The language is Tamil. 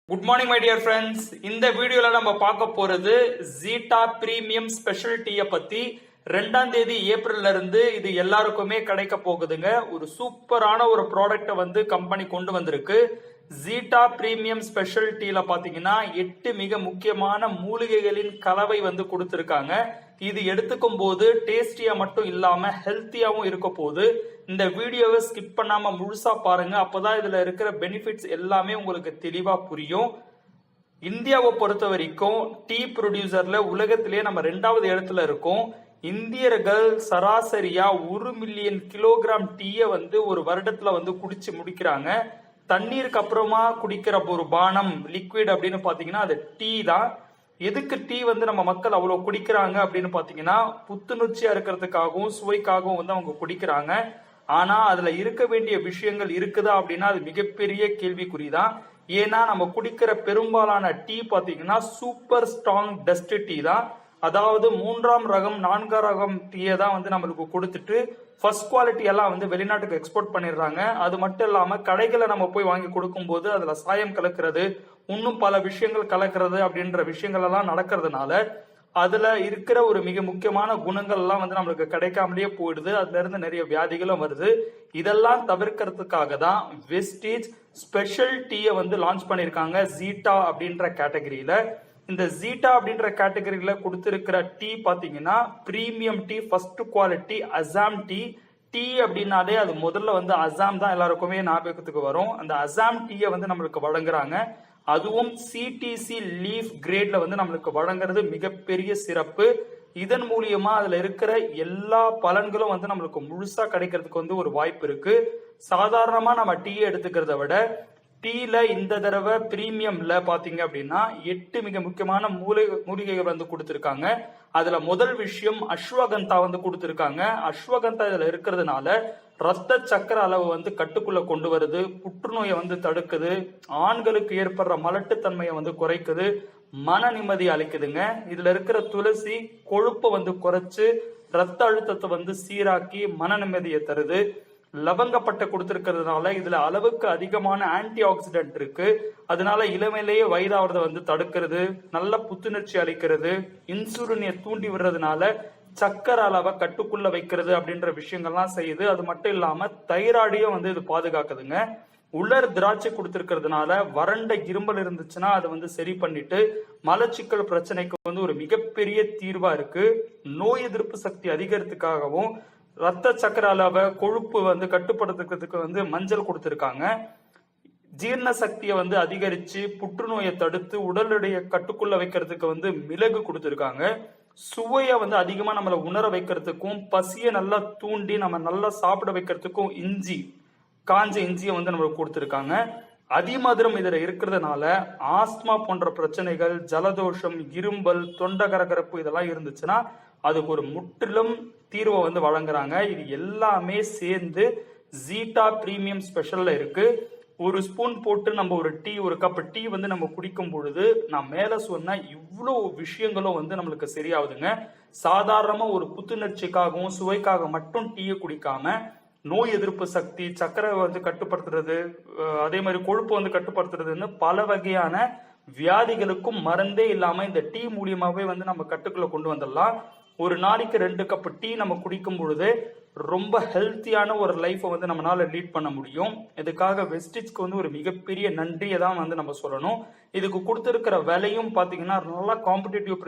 Good morning my dear friends. இந்த வீடியோல நம்ம பார்க்க போறது ஜீட்டா பிரீமியம் ஸ்பெஷல் டீயை பத்தி. 2ஆம் தேதி ஏப்ரல்ல இருந்து இது எல்லாருக்குமே கிடைக்க போகுதுங்க. ஒரு சூப்பரான ஒரு ப்ராடக்ட வந்து கம்பெனி கொண்டு வந்திருக்கு. ஜீட்டா பிரீமியம் ஸ்பெஷல் டீல பாத்தீங்கன்னா 8 மிக முக்கியமான மூலிகைகளின் கலவை வந்து கொடுத்திருக்காங்க. இது எடுத்துக்கும் போது டேஸ்டியா மட்டும் இல்லாம ஹெல்த்தியாவும் இருக்க போகுது. இந்த வீடியோவை ஸ்கிப் பண்ணாம முழுசா பாருங்க. அப்பதான் இதுல இருக்கிற பெனிஃபிட்ஸ் எல்லாமே உங்களுக்கு தெளிவா புரியும். இந்தியாவை பொறுத்த வரைக்கும் டீ ப்ரொடியூசர்ல உலகத்திலேயே நம்ம 2வது இடத்துல இருக்கோம். இந்தியர்கள் சராசரியா 1 மில்லியன் கிலோகிராம் டீயை வந்து ஒரு வருடத்துல வந்து குடிச்சு முடிக்கிறாங்க. தண்ணீருக்கு அப்புறமா குடிக்கிற ஒரு பானம் லிக்விட் அப்படின்னு பாத்தீங்கன்னா அது டீ தான். எதுக்கு டீ வந்து நம்ம மக்கள் அவ்வளவு குடிக்கிறாங்க அப்படின்னு பாத்தீங்கன்னா புத்துணர்ச்சியா இருக்கிறதுக்காகவும் சுவைக்காகவும் வந்து அவங்க குடிக்கிறாங்க. ஆனா அதுல இருக்க வேண்டிய விஷயங்கள் இருக்குதா அப்படின்னா அது மிகப்பெரிய கேள்விக்குறிதான். ஏன்னா நம்ம குடிக்கிற பெரும்பாலான டீ பாத்தீங்கன்னா சூப்பர் ஸ்ட்ராங் டஸ்ட் டீ தான். அதாவது 3ஆம் ரகம் 4ஆம் ரகம் டீயை தான் வந்து நம்மளுக்கு கொடுத்துட்டு ஃபர்ஸ்ட் குவாலிட்டி எல்லாம் வந்து வெளிநாட்டுக்கு எக்ஸ்போர்ட் பண்ணிடுறாங்க. அது மட்டும் இல்லாம கடைகளை நம்ம போய் வாங்கி கொடுக்கும் போது அதுல சாயம் கலக்கிறது, இன்னும் பல விஷயங்கள் கலக்கிறது அப்படின்ற விஷயங்கள் எல்லாம் நடக்கிறதுனால அதுல இருக்கிற ஒரு மிக முக்கியமான குணங்கள் எல்லாம் வந்து நம்மளுக்கு கிடைக்காமலேயே போயிடுது. அதுல இருந்து நிறைய வியாதிகளும் வருது. இதெல்லாம் தவிர்க்கிறதுக்காக தான் வெஸ்டீஜ் ஸ்பெஷல் டீயை வந்து லான்ச் பண்ணிருக்காங்க ஜீட்டா அப்படின்ற கேட்டகரியில. இந்த ஜீட்டா அப்படின்ற கேட்டகரியில கொடுத்திருக்கிற டீ பாத்தீங்கன்னா premium tea, first quality Assam tea. Tea அப்படின்னாலே அது முதல்ல வந்து அசாம் தான் எல்லாருக்குமே ஞாபகத்துக்கு வரும். அந்த அசாம் டீயை வந்து நம்மளுக்கு வழங்குறாங்க. அதுவும் சிடிசி லீஃப் கிரேட்ல வந்து நம்மளுக்கு வழங்குறது மிகப்பெரிய சிறப்பு. இதன் மூலியமா அதுல இருக்கிற எல்லா பலன்களும் வந்து நம்மளுக்கு முழுசா கிடைக்கிறதுக்கு வந்து ஒரு வாய்ப்பு இருக்கு. சாதாரணமா நம்ம டீ எடுத்துக்கிறத விட டீல இந்த தடவை பிரீமியம்ல பாத்தீங்க அப்படின்னா 8 மிக முக்கியமான மூலிகைகள் வந்து கொடுத்திருக்காங்க. அதுல முதல் விஷயம் அஸ்வகந்தா வந்து கொடுத்திருக்காங்க. அஸ்வகந்தா இதுல இருக்கிறதுனால ரத்த சக்கர அளவு வந்து கட்டுக்குள்ள கொண்டு வருது, புற்றுநோயை வந்து தடுக்குது, ஆண்களுக்கு ஏற்படுற மலட்டுத்தன்மையை வந்து குறைக்குது, மன நிம்மதி அளிக்குதுங்க. இதுல இருக்கிற துளசி கொழுப்பை வந்து குறைச்சு ரத்த அழுத்தத்தை வந்து சீராக்கி மன நிம்மதியை தருது. லவங்கப்பட்டை கொடுத்திருக்கிறதுனால இதுல அளவுக்கு அதிகமான ஆன்டி ஆக்சிடென்ட் இருக்கு. அதனால இளமையிலேயே வயதாவதை வந்து தடுக்கிறது, நல்ல புத்துணர்ச்சி அளிக்கிறது, இன்சுலினை தூண்டி விடுறதுனால சக்கர அளவை கட்டுக்குள்ள வைக்கிறது அப்படின்ற விஷயங்கள்லாம் செய்யுது. அது மட்டும் இல்லாம தைராய்டையும் வந்து இது பாதுகாக்குதுங்க. உலர் திராட்சை கொடுத்திருக்கிறதுனால வறண்ட இரும்பல் இருந்துச்சுன்னா அதை வந்து சரி பண்ணிட்டு மலச்சிக்கல் பிரச்சனைக்கு வந்து ஒரு மிகப்பெரிய தீர்வா இருக்கு. நோய் எதிர்ப்பு சக்தி அதிகரிக்கிறதுக்காகவும் ரத்த சக்கர அளவை கொழுப்பு வந்து கட்டுப்படுத்துறதுக்கு வந்து மஞ்சள் கொடுத்திருக்காங்க. ஜீரண சக்தியை வந்து அதிகரிச்சு புற்றுநோயை தடுத்து உடல் எடையை கட்டுக்குள்ள வைக்கிறதுக்கு வந்து மிளகு கொடுத்திருக்காங்க. சுவையை வந்து அதிகமா நம்மளை உணர வைக்கிறதுக்கும் பசியை நல்லா தூண்டி நம்ம நல்லா சாப்பிட வைக்கிறதுக்கும் இஞ்சி, காஞ்ச இஞ்சியை வந்து நம்மளுக்கு கொடுத்திருக்காங்க. அதிமதுரம் இதுல இருக்கிறதுனால ஆஸ்துமா போன்ற பிரச்சனைகள், ஜலதோஷம், இரும்பல், தொண்டை கரகரப்பு இதெல்லாம் இருந்துச்சுன்னா அதுக்கு ஒரு முற்றிலும் தீர்வை வந்து வழங்குறாங்க. இது எல்லாமே சேர்ந்து ஜீட்டா பிரீமியம் ஸ்பெஷல்ல இருக்கு. ஒரு ஸ்பூன் போட்டு நம்ம ஒரு கப் டீ வந்து நம்ம குடிக்கும் பொழுது நான் மேல சொன்ன இவ்வளவு விஷயங்களும் வந்து நம்மளுக்கு சரியாகுதுங்க. சாதாரணமா ஒரு புத்துணர்ச்சிக்காகவும் சுவைக்காக மட்டும் டீயை குடிக்காம நோய் எதிர்ப்பு சக்தி, சக்கரை வந்து கட்டுப்படுத்துறது, அதே மாதிரி கொழுப்பு வந்து கட்டுப்படுத்துறதுன்னு பல வகையான வியாதிகளுக்கும் மருந்தே இல்லாம இந்த டீ மூலியமாவே வந்து நம்ம கட்டுக்குள்ள கொண்டு வந்துடலாம். ஒரு நாளைக்கு 2 கப் டீ நம்ம குடிக்கும் பொழுது ரொம்ப ஹெல்த்தியான ஒரு லைஃபை வந்து நம்மளால லீட் பண்ண முடியும். இதுக்காக வெஸ்டிஜ்க்கு வந்து ஒரு மிகப்பெரிய நன்றியை தான் வந்து நம்ம சொல்லணும். இதுக்கு கொடுத்திருக்கிற விலையும் பாத்தீங்கன்னா நல்லா காம்படிட்டிவ்